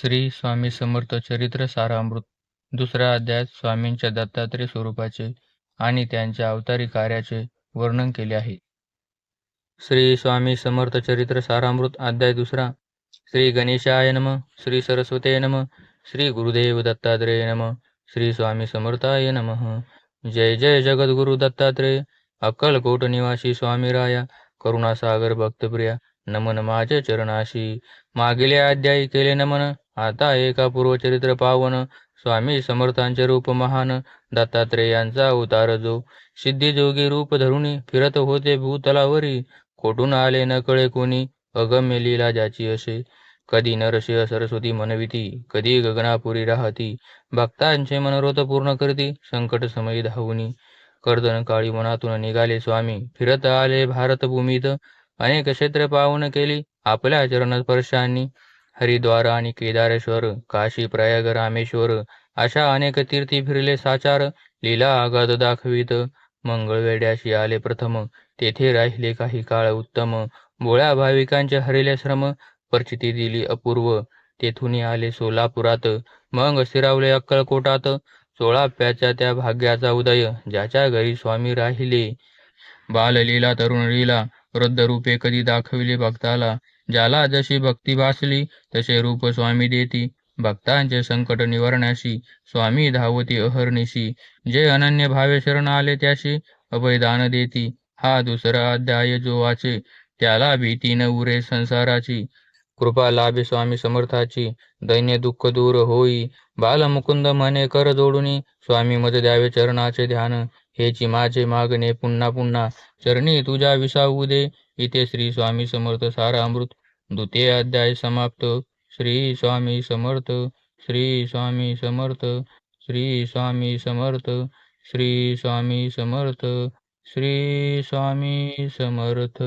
श्री स्वामी समर्थ चरित्र सारामृत दुसऱ्या अध्यायात स्वामींच्या दत्तात्रेय स्वरूपाचे आणि त्यांच्या अवतारी कार्याचे वर्णन केले आहे. श्री स्वामी समर्थ चरित्र सारामृत अध्याय दुसरा. श्री गणेशाय नम, श्री सरस्वते नम, श्री गुरुदेव दत्तात्रेय नम, श्री स्वामी समर्थाय नमः. जय जय जगद्गुरु दत्तात्रेय, अक्कलकोट निवासी स्वामी राया, करुणासागर भक्तप्रिया, नमन माझे चरणाशी. मागील अध्यायी केले नमन, आता एका पूर्वचरित्र पावन. स्वामी समर्थांचे रूप महान, दत्तात्रेयांचा अवतार जो. सिद्धिजोगी रूप धरुणी फिरत होते भूतलावरी, कोठून आले न कळे कोणी, अगम्य लीला ज्याची असे. कधी नरसिंह सरस्वती मनविती, कधी गगनापुरी राहती, भक्तांचे मनोरथ पूर्ण करती, संकट समयी धावुनी. कर्दन काळी मनातून निघाले स्वामी, फिरत आले भारतभूमीत, अनेक क्षेत्र पावन केली आपल्या चरणस्पर्शांनी. हरिद्वार आणि केदारेश्वर, काशी प्रयाग रामेश्वर, अशा अनेक तीर्थी फिरले साचार, लीला आगाध दाखवित. मंगळवेढ्याशी आले प्रथम, तेथे राहिले काही काळ उत्तम, बोळ्या भाविकांचे हरिले श्रम, परिचिती दिली अपूर्व. तेथून आले सोलापुरात, मग स्थिरावले अक्कलकोटात. 16व्याच्या त्या भाग्याचा उदय, ज्याच्या घरी स्वामी राहिले. बाललीला तरुण लीला, वृद्ध रूपे कधी दाखविले भक्ताला. ज्याला जशी भक्ती भासली, तसे रूप स्वामी देती. भक्तांचे संकट निवारण्याशी, स्वामी धावती अहर्निशी. जे अनन्य भावे शरण आले त्याशी, अभयदान देती. हा दुसरा अध्याय जो वाचे, त्याला भीती न उरे संसाराची. कृपा लाभे स्वामी समर्थाची, दैन्य दुःख दूर होई. बालमुकुंद म्हणे कर जोडुनी, स्वामी मज द्यावे चरणाचे ध्यान. हेची माझे मागणे पुन्हा पुन्हा, चरणी तुझ्या विसावू दे. इथे श्री स्वामी समर्थ सारामृत द्वितीय अध्याय समाप्त. श्री स्वामी समर्थ, श्री स्वामी समर्थ, श्री स्वामी समर्थ, श्री स्वामी समर्थ, श्री स्वामी समर्थ.